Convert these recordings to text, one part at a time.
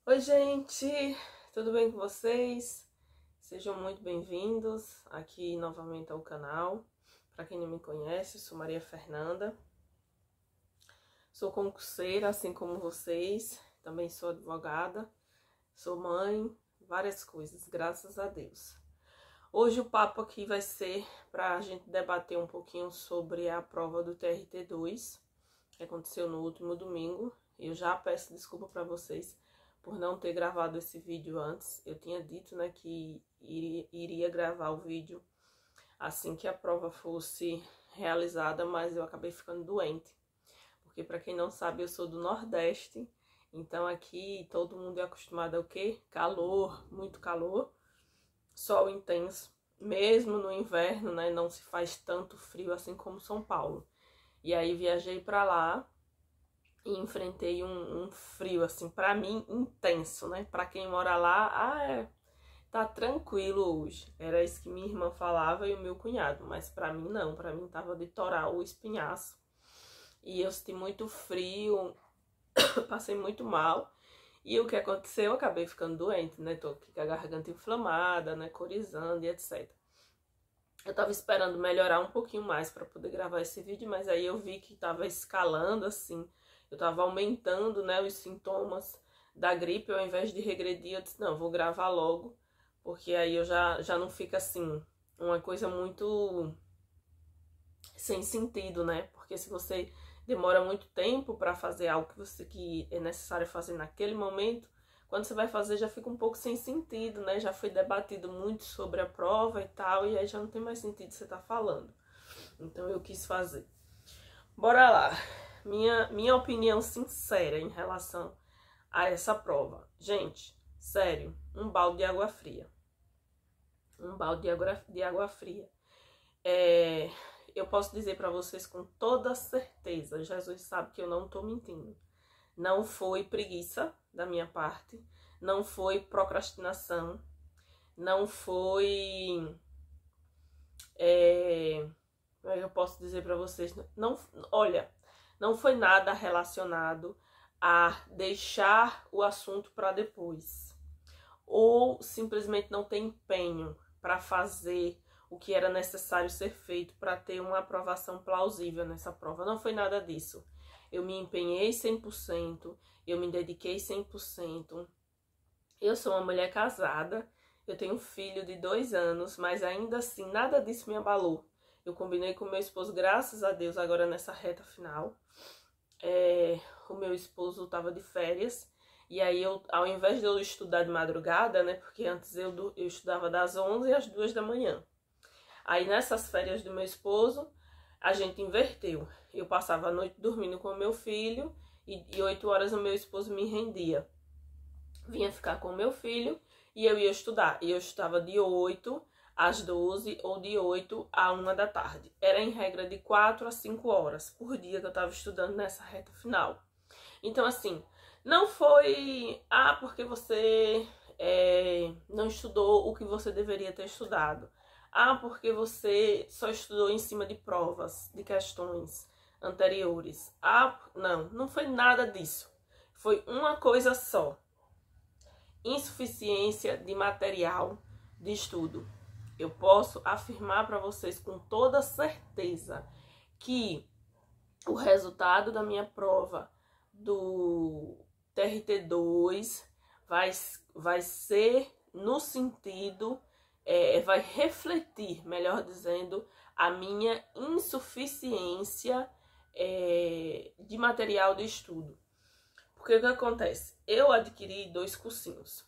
Oi, gente, tudo bem com vocês? Sejam muito bem-vindos aqui novamente ao canal. Para quem não me conhece, eu sou Maria Fernanda, sou concurseira, assim como vocês, também sou advogada, sou mãe, várias coisas, graças a Deus. Hoje o papo aqui vai ser para a gente debater um pouquinho sobre a prova do TRT2, que aconteceu no último domingo. Eu já peço desculpa para vocês por não ter gravado esse vídeo antes. Eu tinha dito, né, que iria gravar o vídeo assim que a prova fosse realizada, mas eu acabei ficando doente. Porque, para quem não sabe, eu sou do Nordeste, então aqui todo mundo é acostumado ao quê? Calor, muito calor, sol intenso. Mesmo no inverno, né, não se faz tanto frio assim como São Paulo. E aí viajei para lá e enfrentei um frio, assim, pra mim, intenso, né? Pra quem mora lá, tá tranquilo hoje. Era isso que minha irmã falava e o meu cunhado, mas pra mim não, pra mim tava litoral o espinhaço. E eu senti muito frio, passei muito mal. E o que aconteceu? Eu acabei ficando doente, né? Tô aqui com a garganta inflamada, né? Corizando e etc. Eu tava esperando melhorar um pouquinho mais pra poder gravar esse vídeo, mas aí eu vi que tava escalando, assim, eu tava aumentando, né, os sintomas da gripe. Ao invés de regredir, eu disse, não, vou gravar logo, porque aí eu já não fica assim, uma coisa muito sem sentido, né? Porque se você demora muito tempo para fazer algo que é necessário fazer naquele momento, quando você vai fazer já fica um pouco sem sentido, né? Já foi debatido muito sobre a prova e tal, e aí já não tem mais sentido você estar falando. Então eu quis fazer. Bora lá. Minha opinião sincera em relação a essa prova. Gente, sério, um balde de água fria. Um balde de água fria. Eu posso dizer para vocês com toda certeza, Jesus sabe que eu não tô mentindo. Não foi preguiça da minha parte, não foi procrastinação, não foi... Como é que eu posso dizer para vocês? Não, olha, não foi nada relacionado a deixar o assunto para depois, ou simplesmente não ter empenho para fazer o que era necessário ser feito para ter uma aprovação plausível nessa prova. Não foi nada disso. Eu me empenhei 100%, eu me dediquei 100%. Eu sou uma mulher casada, eu tenho um filho de 2 anos, mas ainda assim nada disso me abalou. Eu combinei com meu esposo, graças a Deus, agora nessa reta final. O meu esposo estava de férias, e aí eu, ao invés de eu estudar de madrugada, né, porque antes eu estudava das 11 às 2 da manhã. Aí nessas férias do meu esposo, a gente inverteu. Eu passava a noite dormindo com o meu filho, e 8 horas o meu esposo me rendia. Vinha ficar com o meu filho e eu ia estudar. E eu estudava de 8 às 12 ou de 8 a 1 da tarde. Era em regra de 4 a 5 horas por dia que eu estava estudando nessa reta final. Então, assim, não foi, porque você não estudou o que você deveria ter estudado. Porque você só estudou em cima de provas, de questões anteriores. Não foi nada disso. Foi uma coisa só: insuficiência de material de estudo. Eu posso afirmar para vocês com toda certeza que o resultado da minha prova do TRT2 vai ser no sentido, vai refletir, melhor dizendo, a minha insuficiência de material de estudo. Porque o que acontece? Eu adquiri 2 cursinhos.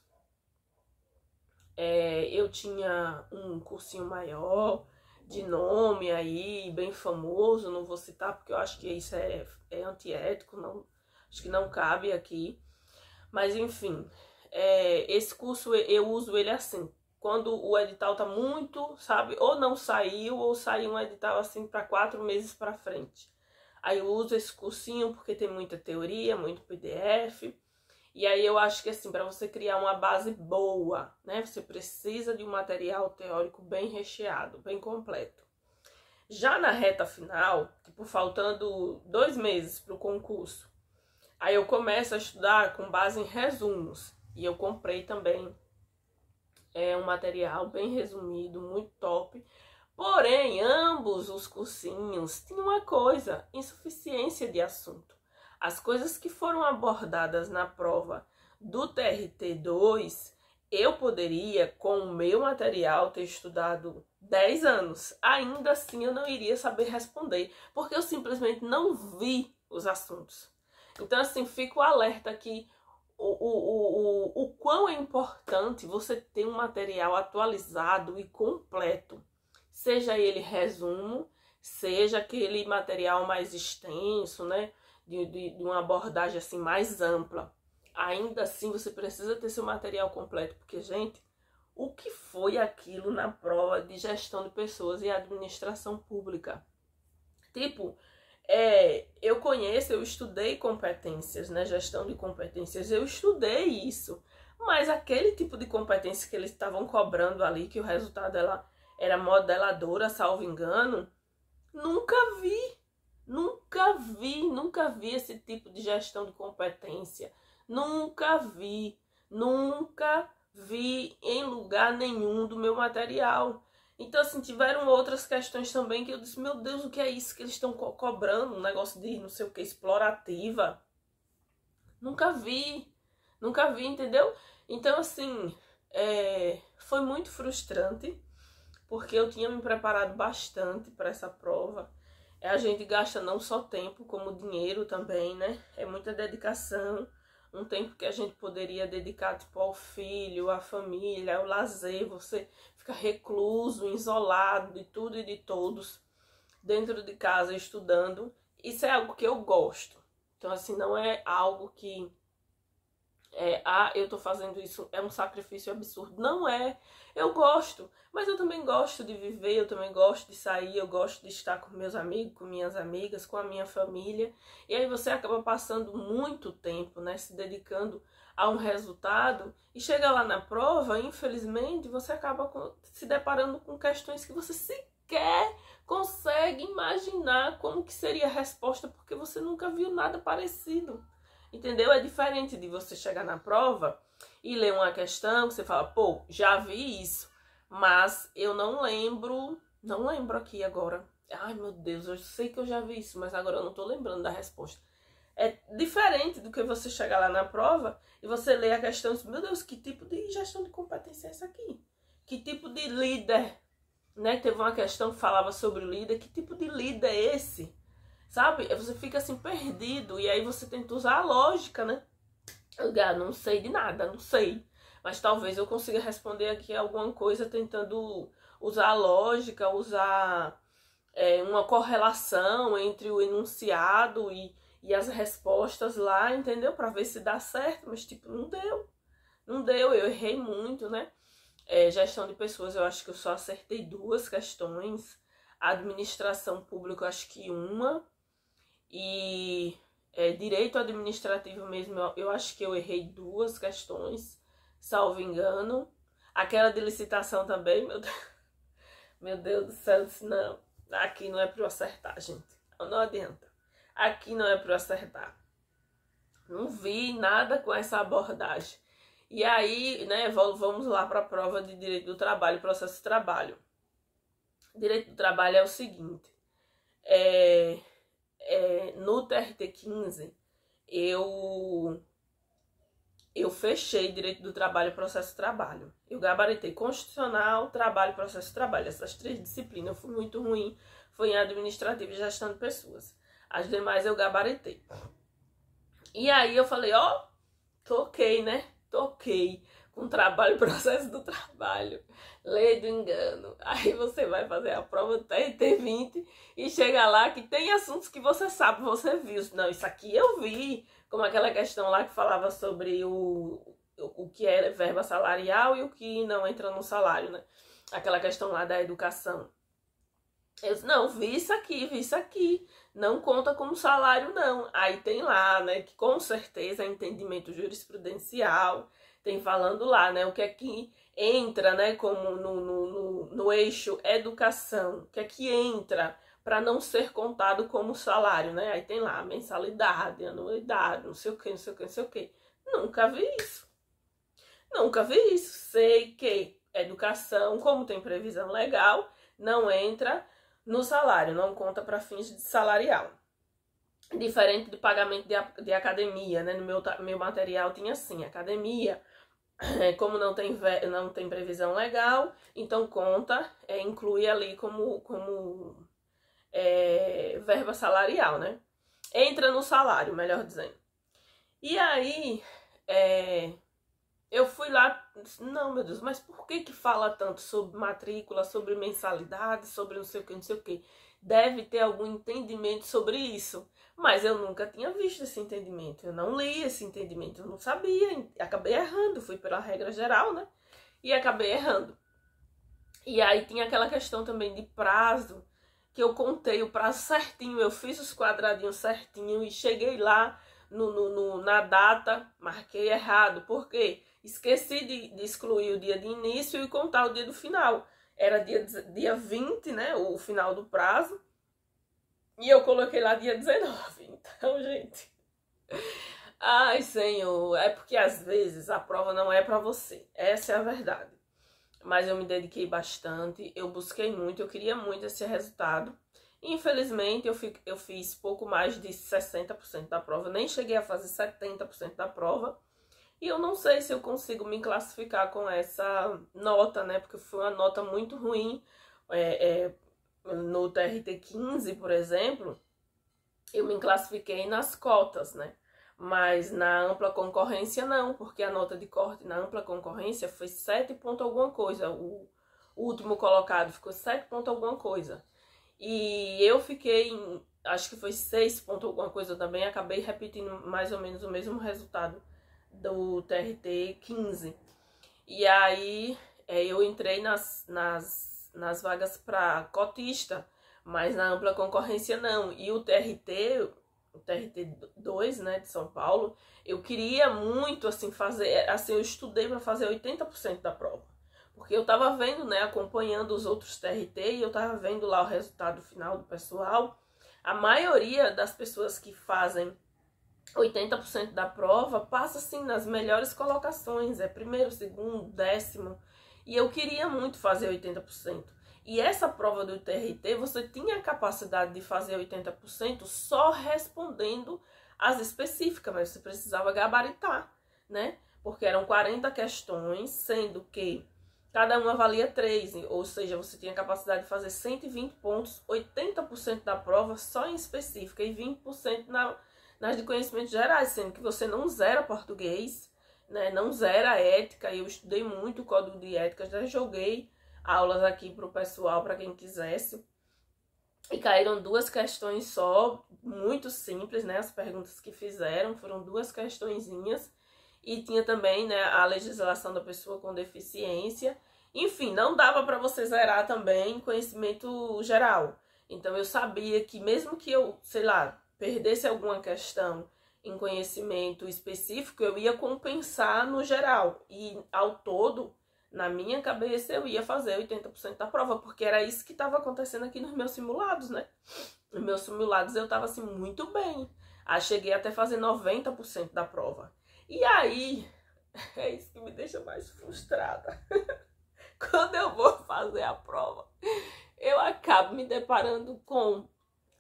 Eu tinha um cursinho maior, de nome aí, bem famoso, não vou citar porque eu acho que isso é antiético, não, acho que não cabe aqui. Mas enfim, esse curso eu uso ele assim, quando o edital tá muito, sabe, ou não saiu, ou saiu um edital assim para 4 meses para frente. Aí eu uso esse cursinho porque tem muita teoria, muito PDF. E aí eu acho que assim, para você criar uma base boa, né, você precisa de um material teórico bem recheado, bem completo. Já na reta final, tipo, faltando 2 meses para o concurso, aí eu começo a estudar com base em resumos. E eu comprei também um material bem resumido, muito top. Porém, ambos os cursinhos tinham uma coisa: insuficiência de assunto. As coisas que foram abordadas na prova do TRT2, eu poderia, com o meu material, ter estudado 10 anos. Ainda assim, eu não iria saber responder, porque eu simplesmente não vi os assuntos. Então, assim, fico alerta que o quão é importante você ter um material atualizado e completo. Seja ele resumo, seja aquele material mais extenso, né? De uma abordagem assim mais ampla. Ainda assim, você precisa ter seu material completo, porque, gente, o que foi aquilo na prova de gestão de pessoas e administração pública? Tipo, eu estudei competências, né? Gestão de competências, eu estudei isso. Mas aquele tipo de competência que eles estavam cobrando ali, que o resultado dela era modeladora, salvo engano, nunca vi. Nunca vi esse tipo de gestão de competência. Nunca vi em lugar nenhum do meu material. Então, assim, tiveram outras questões também que eu disse, meu Deus, o que é isso que eles estão cobrando? Um negócio de não sei o que, explorativa. Nunca vi, entendeu? Então, assim, foi muito frustrante, porque eu tinha me preparado bastante para essa prova. A gente gasta não só tempo, como dinheiro também, né? É muita dedicação. Um tempo que a gente poderia dedicar, tipo, ao filho, à família, ao lazer. Você fica recluso, isolado de tudo e de todos, dentro de casa, estudando. Isso é algo que eu gosto. Então, assim, não é algo que... eu tô fazendo isso, é um sacrifício absurdo. Não é. Eu gosto, mas eu também gosto de viver, eu também gosto de sair, eu gosto de estar com meus amigos, com minhas amigas, com a minha família. E aí você acaba passando muito tempo, né, se dedicando a um resultado, e chega lá na prova, infelizmente, você acaba se deparando com questões que você sequer consegue imaginar como que seria a resposta, porque você nunca viu nada parecido. Entendeu? É diferente de você chegar na prova e ler uma questão que você fala, pô, já vi isso, mas eu não lembro aqui agora. Ai, meu Deus, eu sei que eu já vi isso, mas agora eu não tô lembrando da resposta. É diferente do que você chegar lá na prova e você ler a questão e dizer, meu Deus, que tipo de gestão de competência é essa aqui? Que tipo de líder, né? Teve uma questão que falava sobre o líder, que tipo de líder é esse? Sabe? Você fica assim perdido e aí você tenta usar a lógica, né? Eu não sei de nada, não sei. Mas talvez eu consiga responder aqui alguma coisa tentando usar a lógica, usar uma correlação entre o enunciado e as respostas lá, entendeu? Pra ver se dá certo, mas tipo, não deu. Não deu, eu errei muito, né? Gestão de pessoas, eu acho que eu só acertei 2 questões. Administração pública, eu acho que uma. E direito administrativo mesmo, eu acho que eu errei 2 questões, salvo engano. Aquela de licitação também, meu Deus do céu, eu disse, não, aqui não é para eu acertar, gente. Não adianta. Aqui não é para eu acertar. Não vi nada com essa abordagem. E aí, né, vamos lá para a prova de direito do trabalho, processo de trabalho. Direito do trabalho é o seguinte, no TRT15, eu fechei direito do trabalho e processo de trabalho. Eu gabaritei constitucional, trabalho e processo de trabalho. Essas 3 disciplinas eu fui muito ruim. Foi em administrativo e gestão de pessoas. As demais eu gabaritei. E aí eu falei, ó, toquei, né? Toquei com trabalho e processo do trabalho. Lei do engano. Aí você vai fazer a prova do TRT20 e chega lá que tem assuntos que você sabe, você viu. Não, isso aqui eu vi. Como aquela questão lá que falava sobre o que é verba salarial e o que não entra no salário, né? Aquela questão lá da educação. Eu disse, não, vi isso aqui. Não conta como salário, não. Aí tem lá, né, que com certeza é entendimento jurisprudencial. Tem falando lá, né, o que é que entra, né, como no eixo educação. O que é que entra para não ser contado como salário, né? Aí tem lá mensalidade, anuidade, não sei o que. Nunca vi isso. Nunca vi isso. Sei que educação, como tem previsão legal, não entra no salário, não conta para fins de salarial. Diferente de pagamento de academia, né? No meu material tinha assim, academia, como não tem previsão legal, então conta, inclui ali como verba salarial, né? Entra no salário, melhor dizendo. E aí, eu fui lá, não, meu Deus, mas por que fala tanto sobre matrícula, sobre mensalidade, sobre não sei o que, não sei o que? Deve ter algum entendimento sobre isso. Mas eu nunca tinha visto esse entendimento, eu não li esse entendimento, eu não sabia, acabei errando, fui pela regra geral, né? E acabei errando. E aí tinha aquela questão também de prazo, que eu contei o prazo certinho, eu fiz os quadradinhos certinho e cheguei lá na data, marquei errado, por quê? Esqueci de excluir o dia de início e contar o dia do final. Era dia 20, né, o final do prazo, e eu coloquei lá dia 19. Então, gente, ai, Senhor, é porque às vezes a prova não é pra você, essa é a verdade. Mas eu me dediquei bastante, eu busquei muito, eu queria muito esse resultado. Infelizmente, eu fiz pouco mais de 60% da prova, nem cheguei a fazer 70% da prova. E eu não sei se eu consigo me classificar com essa nota, né? Porque foi uma nota muito ruim. No TRT 15, por exemplo, eu me classifiquei nas cotas, né? Mas na ampla concorrência não, porque a nota de corte na ampla concorrência foi 7 ponto alguma coisa. O último colocado ficou 7 ponto alguma coisa. E eu fiquei em, acho que foi 6 ponto alguma coisa também, acabei repetindo mais ou menos o mesmo resultado do TRT 15. E aí eu entrei nas vagas para cotista, mas na ampla concorrência não. E o TRT 2, né, de São Paulo, eu queria muito, assim, fazer, assim, eu estudei para fazer 80% da prova. Porque eu tava vendo, né, acompanhando os outros TRT e eu tava vendo lá o resultado final do pessoal. A maioria das pessoas que fazem 80% da prova passa, assim, nas melhores colocações. É primeiro, segundo, décimo. E eu queria muito fazer 80%. E essa prova do TRT, você tinha a capacidade de fazer 80% só respondendo as específicas, mas você precisava gabaritar, né? Porque eram 40 questões, sendo que cada uma valia 3, ou seja, você tinha a capacidade de fazer 120 pontos, 80% da prova só em específica e 20% nas de conhecimentos gerais, sendo que você não zera português, né? Não zera ética. Eu estudei muito o código de ética, já joguei aulas aqui para o pessoal, para quem quisesse. E caíram 2 questões só, muito simples, né? As perguntas que fizeram foram 2 questõezinhas. E tinha também, né, a legislação da pessoa com deficiência. Enfim, não dava para você zerar também conhecimento geral. Então eu sabia que mesmo que eu, sei lá, perdesse alguma questão em conhecimento específico, eu ia compensar no geral. E ao todo, na minha cabeça, eu ia fazer 80% da prova, porque era isso que estava acontecendo aqui nos meus simulados, né? Nos meus simulados eu estava assim muito bem. Aí cheguei até fazer 90% da prova. E aí, é isso que me deixa mais frustrada. Quando eu vou fazer a prova, eu acabo me deparando com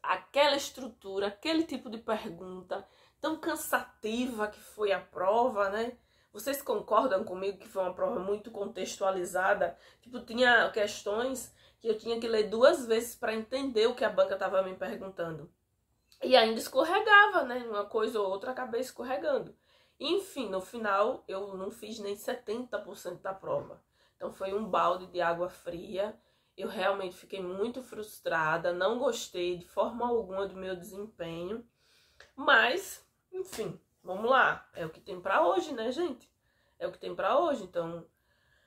aquela estrutura, aquele tipo de pergunta tão cansativa que foi a prova, né? Vocês concordam comigo que foi uma prova muito contextualizada? Tipo, tinha questões que eu tinha que ler 2 vezes para entender o que a banca estava me perguntando. E ainda escorregava, né? Uma coisa ou outra acabei escorregando. Enfim, no final eu não fiz nem 70% da prova. Então foi um balde de água fria. Eu realmente fiquei muito frustrada, não gostei de forma alguma do meu desempenho. Mas, enfim, vamos lá. É o que tem pra hoje, né, gente? É o que tem pra hoje. Então,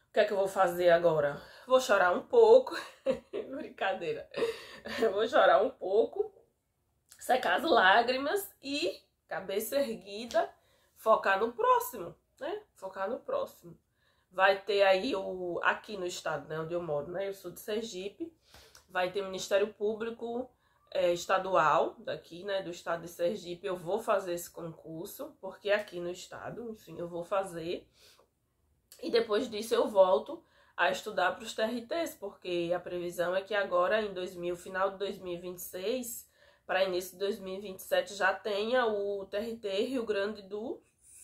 o que é que eu vou fazer agora? Vou chorar um pouco. Brincadeira. Eu vou chorar um pouco, secar as lágrimas e, cabeça erguida, focar no próximo, né? Focar no próximo. Vai ter aí aqui no estado, né, onde eu moro, né? Eu sou de Sergipe. Vai ter Ministério Público estadual daqui, né, do estado de Sergipe. Eu vou fazer esse concurso, porque aqui no estado, enfim, eu vou fazer. E depois disso eu volto a estudar para os TRTs, porque a previsão é que agora final de 2026, para início de 2027, já tenha o TRT Rio Grande do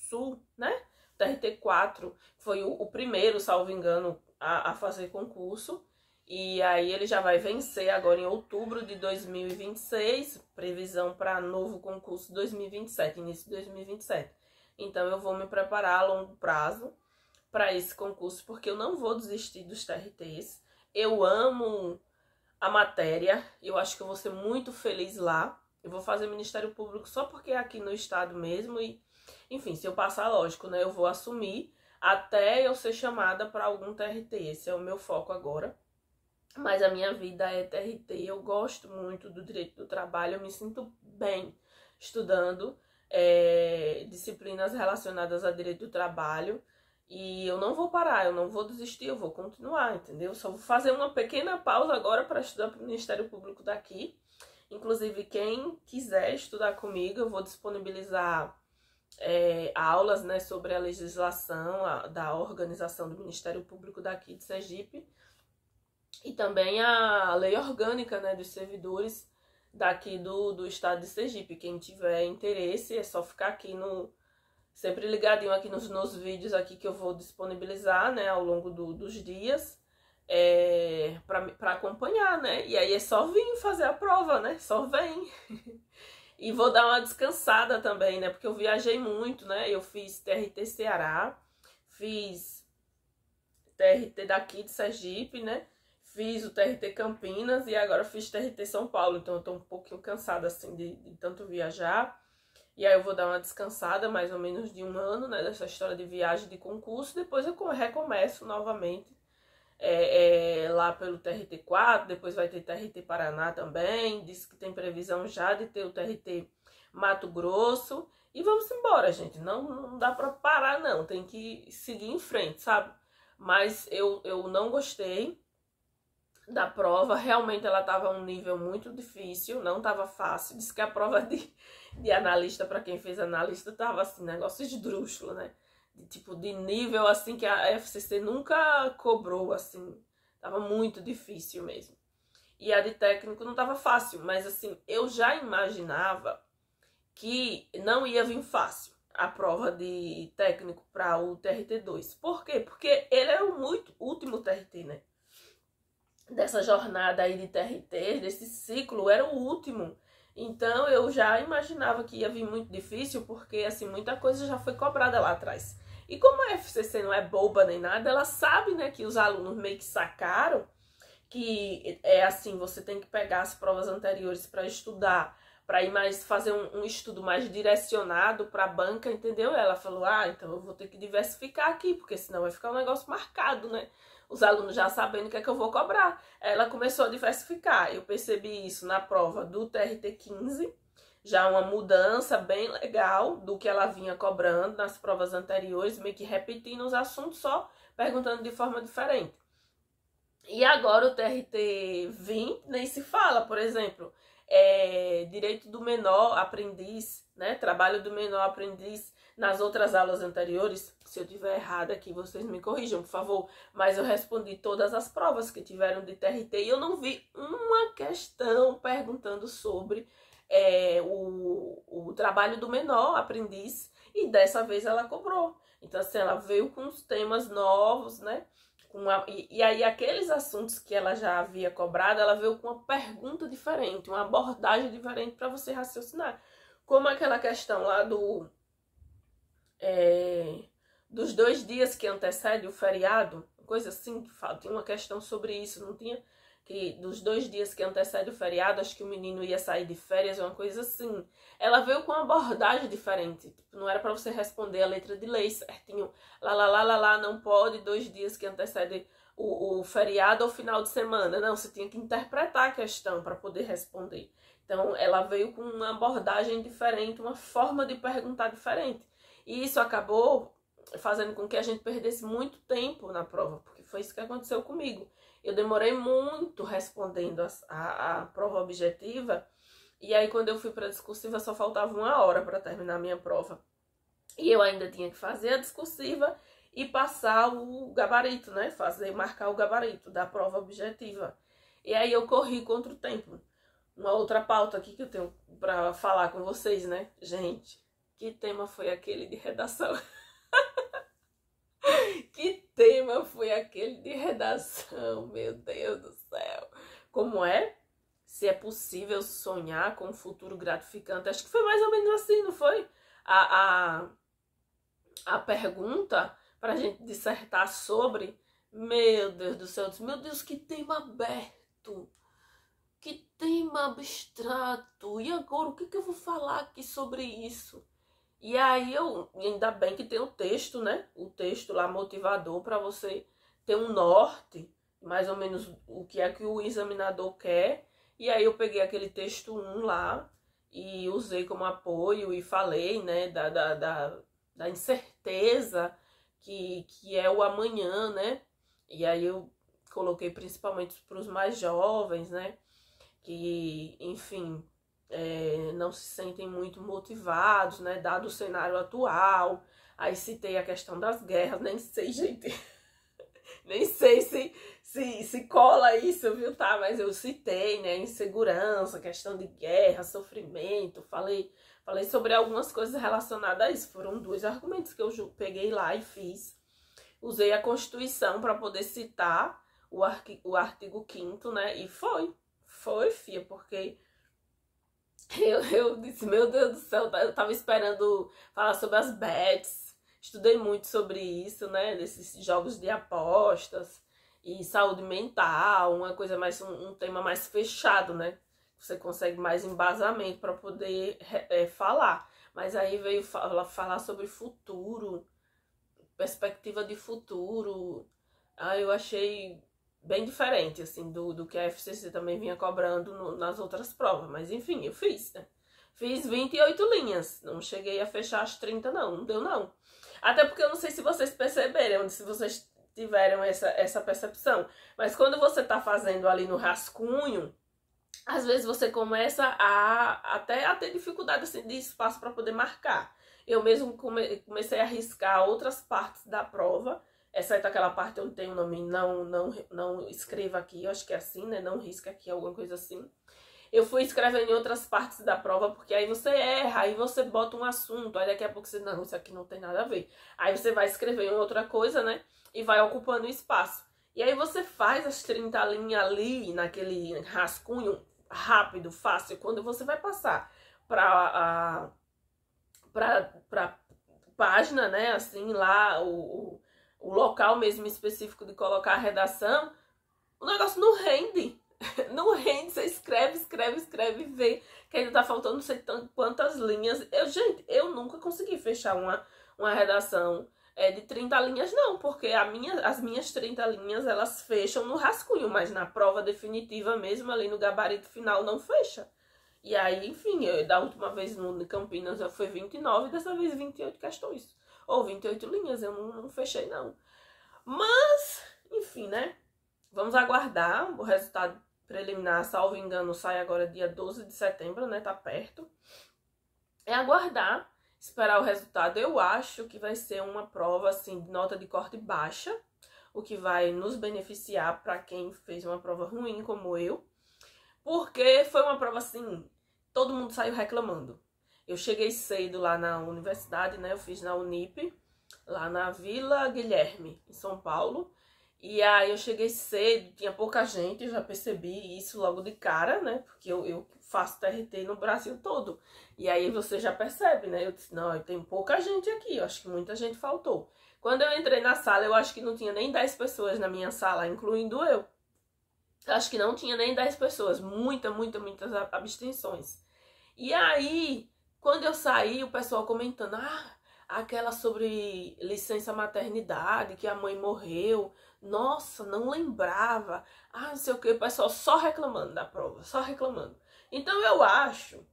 Sul, né? O TRT 4 foi o primeiro, salvo engano, a fazer concurso. E aí ele já vai vencer agora em outubro de 2026, previsão para novo concurso 2027, início de 2027. Então eu vou me preparar a longo prazo para esse concurso, porque eu não vou desistir dos TRTs. Eu amo a matéria, eu acho que eu vou ser muito feliz lá. Eu vou fazer Ministério Público só porque é aqui no estado mesmo e, enfim, se eu passar, lógico, né, eu vou assumir até eu ser chamada para algum TRT. Esse é o meu foco agora. Mas a minha vida é TRT, eu gosto muito do direito do trabalho, eu me sinto bem estudando disciplinas relacionadas a direito do trabalho. E eu não vou parar, eu não vou desistir, eu vou continuar, entendeu? Só vou fazer uma pequena pausa agora para estudar para o Ministério Público daqui. Inclusive, quem quiser estudar comigo, eu vou disponibilizar aulas, né, sobre a legislação da organização do Ministério Público daqui de Sergipe. E também a lei orgânica, né, dos servidores daqui do estado de Sergipe. Quem tiver interesse, é só ficar aqui sempre ligadinho aqui nos vídeos aqui que eu vou disponibilizar, né, ao longo dos dias, para acompanhar, né? E aí é só vir fazer a prova, né? Só vem. E vou dar uma descansada também, né? Porque eu viajei muito, né? Eu fiz TRT Ceará, fiz TRT daqui de Sergipe, né? Fiz o TRT Campinas e agora fiz TRT São Paulo. Então eu tô um pouquinho cansada, assim, de tanto viajar. E aí eu vou dar uma descansada, mais ou menos de um ano, né, dessa história de viagem de concurso. Depois eu recomeço novamente lá pelo TRT 4, depois vai ter TRT Paraná também. Disse que tem previsão já de ter o TRT Mato Grosso. E vamos embora, gente. Não dá pra parar, não. Tem que seguir em frente, sabe? Mas eu não gostei da prova, realmente ela estava a um nível muito difícil, não estava fácil. Diz que a prova de analista, para quem fez analista, estava assim, negócio esdrúxulo, né? De nível assim que a FCC nunca cobrou, assim, estava muito difícil mesmo. E a de técnico não estava fácil, mas assim, eu já imaginava que não ia vir fácil a prova de técnico para o TRT2. Por quê? Porque ele é o último TRT, né? Dessa jornada aí de TRT, desse ciclo, era o último. Então eu já imaginava que ia vir muito difícil, porque assim, muita coisa já foi cobrada lá atrás. E como a FCC não é boba nem nada, ela sabe, né, que os alunos meio que sacaram que é assim, você tem que pegar as provas anteriores para estudar, para ir mais fazer um estudo mais direcionado para a banca, entendeu? Ela falou: "Ah, então eu vou ter que diversificar aqui, porque senão vai ficar um negócio marcado, né? Os alunos já sabendo o que é que eu vou cobrar." Ela começou a diversificar. Eu percebi isso na prova do TRT 15, já uma mudança bem legal do que ela vinha cobrando nas provas anteriores, meio que repetindo os assuntos, só perguntando de forma diferente. E agora o TRT 20 nem se fala, por exemplo, direito do menor aprendiz, né? Trabalho do menor aprendiz. Nas outras aulas anteriores, se eu tiver errado aqui, vocês me corrijam, por favor, mas eu respondi todas as provas que tiveram de TRT e eu não vi uma questão perguntando sobre o trabalho do menor aprendiz, e dessa vez ela cobrou. Então, assim, ela veio com os temas novos, né? E aí, aqueles assuntos que ela já havia cobrado, ela veio com uma pergunta diferente, uma abordagem diferente para você raciocinar. Como aquela questão lá dos 2 dias que antecede o feriado, coisa assim, que fala, tinha uma questão sobre isso, não tinha? Que dos 2 dias que antecede o feriado, acho que o menino ia sair de férias, uma coisa assim. Ela veio com uma abordagem diferente, tipo, não era para você responder a letra de lei certinho, lá, não pode 2 dias que antecede o feriado ou final de semana, não, você tinha que interpretar a questão para poder responder. Então, ela veio com uma abordagem diferente, uma forma de perguntar diferente. E isso acabou fazendo com que a gente perdesse muito tempo na prova, porque foi isso que aconteceu comigo. Eu demorei muito respondendo a prova objetiva, e aí quando eu fui para a discursiva só faltava 1 hora para terminar a minha prova. E eu ainda tinha que fazer a discursiva e passar o gabarito, né? Marcar o gabarito da prova objetiva. E aí eu corri contra o tempo. Uma outra pauta aqui que eu tenho para falar com vocês, né? Gente, que tema foi aquele de redação? Que tema foi aquele de redação? Meu Deus do céu. Como é? Se é possível sonhar com um futuro gratificante. Acho que foi mais ou menos assim, não foi? A pergunta para a gente dissertar sobre. Meu Deus do céu. Meu Deus, que tema aberto. Que tema abstrato. E agora, o que eu vou falar aqui sobre isso? E aí, ainda bem que tem o texto, né? O texto lá motivador para você ter um norte, mais ou menos o que é que o examinador quer. E aí eu peguei aquele texto 1 lá e usei como apoio e falei, né, da incerteza que é o amanhã, né? E aí eu coloquei principalmente para os mais jovens, né? Que, enfim, não se sentem muito motivados, né, dado o cenário atual. Aí citei a questão das guerras, nem sei, gente, nem sei se cola isso, viu, tá? Mas eu citei, né, insegurança, questão de guerra, sofrimento, falei sobre algumas coisas relacionadas a isso. Foram 2 argumentos que eu peguei lá e fiz. Usei a Constituição para poder citar o artigo 5º, né, e foi, fia, porque eu disse, meu Deus do céu, eu tava esperando falar sobre as bets, estudei muito sobre isso, né, desses jogos de apostas e saúde mental, uma coisa mais, um tema mais fechado, né, você consegue mais embasamento para poder falar, mas aí veio falar sobre futuro, perspectiva de futuro, aí eu achei bem diferente, assim, do que a FCC também vinha cobrando nas outras provas. Mas, enfim, eu fiz, né? Fiz 28 linhas. Não cheguei a fechar as 30, não. Não deu, não. Até porque eu não sei se vocês perceberam, se vocês tiveram essa percepção. Mas quando você tá fazendo ali no rascunho, às vezes você começa até a ter dificuldade, assim, de espaço para poder marcar. Eu mesmo comecei a riscar outras partes da prova, exceto aquela parte onde tem o nome não escreva aqui, eu acho que é assim, né? Não risca aqui, alguma coisa assim. Eu fui escrevendo em outras partes da prova, porque aí você erra, aí você bota um assunto, aí daqui a pouco você, não, isso aqui não tem nada a ver. Aí você vai escrever em outra coisa, né? E vai ocupando espaço. E aí você faz as 30 linhas ali, naquele rascunho, rápido, fácil. Quando você vai passar pra página, né? Assim, lá, o local mesmo específico de colocar a redação, o negócio não rende. Não rende, você escreve e vê que ainda tá faltando não sei quantas linhas. Gente, eu nunca consegui fechar uma redação de 30 linhas, não, porque as minhas 30 linhas, elas fecham no rascunho, mas na prova definitiva mesmo, ali no gabarito final, não fecha. E aí, enfim, da última vez no Campinas foi 29, dessa vez 28 questões. Ou 28 linhas, eu não fechei, não. Mas, enfim, né? Vamos aguardar o resultado preliminar, salvo engano, sai agora dia 12 de setembro, né? Tá perto. É aguardar, esperar o resultado. Eu acho que vai ser uma prova, assim, de nota de corte baixa, o que vai nos beneficiar para quem fez uma prova ruim, como eu. Porque foi uma prova, assim, todo mundo saiu reclamando. Eu cheguei cedo lá na universidade, né? Eu fiz na Unip, lá na Vila Guilherme, em São Paulo. E aí eu cheguei cedo, tinha pouca gente, eu já percebi isso logo de cara, né? Porque eu faço TRT no Brasil todo. E aí você já percebe, né? Eu disse, não, tem pouca gente aqui, eu acho que muita gente faltou. Quando eu entrei na sala, eu acho que não tinha nem 10 pessoas na minha sala, incluindo eu. Acho que não tinha nem 10 pessoas, muitas abstenções. E aí, quando eu saí, o pessoal comentando, aquela sobre licença maternidade, que a mãe morreu, nossa, não lembrava, não sei o que, o pessoal só reclamando da prova, só reclamando. Então eu acho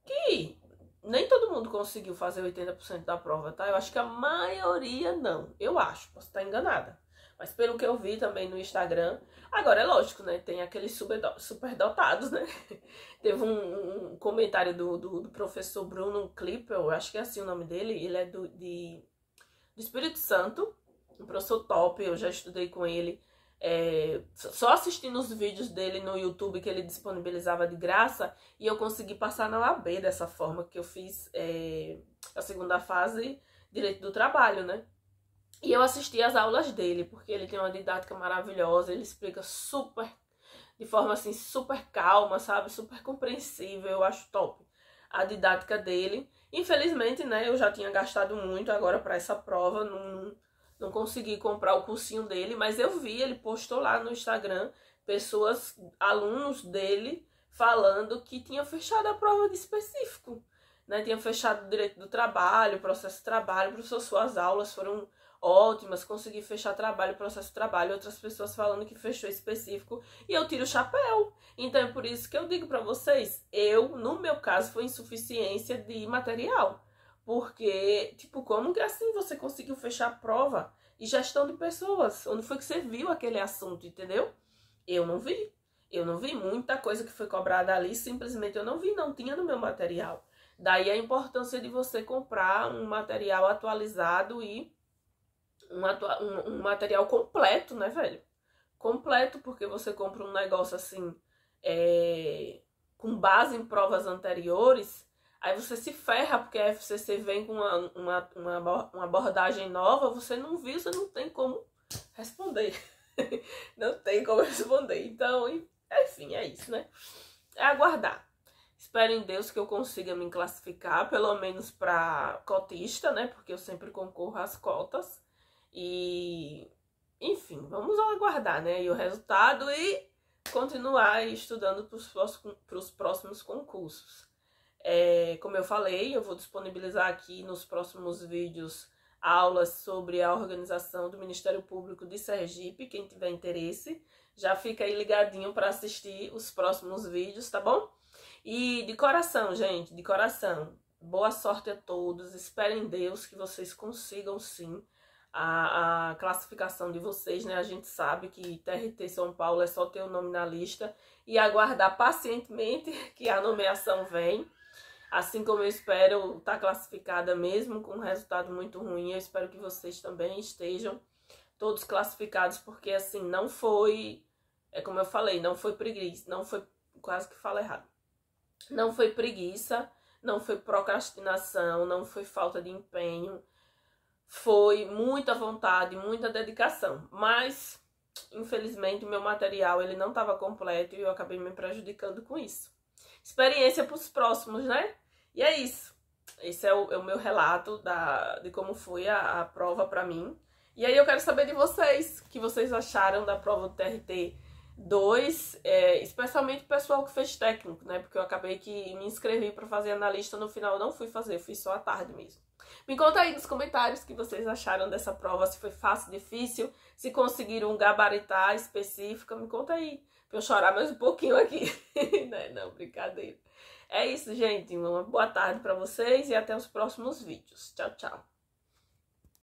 que nem todo mundo conseguiu fazer 80% da prova, tá? Eu acho que a maioria não, eu acho, posso estar enganada. Mas pelo que eu vi também no Instagram, agora é lógico, né? Tem aqueles superdotados, né? Teve um comentário do professor Bruno Klippel, eu acho que é assim o nome dele, ele é do Espírito Santo. um professor top, eu já estudei com ele. Só assistindo os vídeos dele no YouTube que ele disponibilizava de graça, e eu consegui passar na OAB dessa forma, que eu fiz a segunda fase, Direito do Trabalho, né? E eu assisti as aulas dele, porque ele tem uma didática maravilhosa, ele explica de forma assim, super calma, sabe? Super compreensível, eu acho top a didática dele. Infelizmente, né, eu já tinha gastado muito agora para essa prova, não consegui comprar o cursinho dele, mas eu vi, ele postou lá no Instagram, alunos dele, falando que tinha fechado a prova de específico, né? Tinha fechado o Direito do Trabalho, processo de trabalho, professor, suas aulas foram ótimas, consegui fechar trabalho, processo de trabalho, outras pessoas falando que fechou específico, e eu tiro o chapéu. Então é por isso que eu digo pra vocês, no meu caso, foi insuficiência de material. Porque, tipo, como que assim você conseguiu fechar a prova? E gestão de pessoas, onde foi que você viu aquele assunto, entendeu? Eu não vi. Eu não vi muita coisa que foi cobrada ali, simplesmente eu não vi, não tinha no meu material. Daí a importância de você comprar um material atualizado e um material completo, né, velho? Completo, porque você compra um negócio assim, com base em provas anteriores, aí você se ferra, porque a FCC vem com uma abordagem nova, você não viu, você não tem como responder. Não tem como responder. Então, enfim, é isso, né? É aguardar. Espero em Deus que eu consiga me classificar, pelo menos para cotista, né? Porque eu sempre concorro às cotas. E, enfim, vamos aguardar, né? E o resultado e continuar estudando para os próximos concursos. Como eu falei, eu vou disponibilizar aqui nos próximos vídeos aulas sobre a organização do Ministério Público de Sergipe. Quem tiver interesse, já fica aí ligadinho para assistir os próximos vídeos, tá bom? E de coração, gente, de coração, boa sorte a todos. Espero em Deus que vocês consigam sim a classificação de vocês, né? A gente sabe que TRT São Paulo é só ter o nome na lista e aguardar pacientemente que a nomeação vem. Assim como eu espero estar classificada mesmo com um resultado muito ruim, eu espero que vocês também estejam todos classificados, porque assim, não foi, como eu falei, não foi preguiça, não foi, quase que falo errado, não foi preguiça, não foi procrastinação, não foi falta de empenho, foi muita vontade, muita dedicação, mas infelizmente o meu material ele não estava completo e eu acabei me prejudicando com isso. Experiência para os próximos, né? E é isso. Esse é o meu relato de como foi a prova para mim. E aí eu quero saber de vocês, o que vocês acharam da prova do TRT 2, especialmente o pessoal que fez técnico, né? Porque eu acabei que me inscrevi para fazer analista, no final eu não fui fazer, eu fiz só à tarde mesmo. Me conta aí nos comentários o que vocês acharam dessa prova, se foi fácil, difícil, se conseguiram gabaritar específica, me conta aí, pra eu chorar mais um pouquinho aqui. Não, brincadeira. É isso, gente, uma boa tarde para vocês e até os próximos vídeos. Tchau, tchau.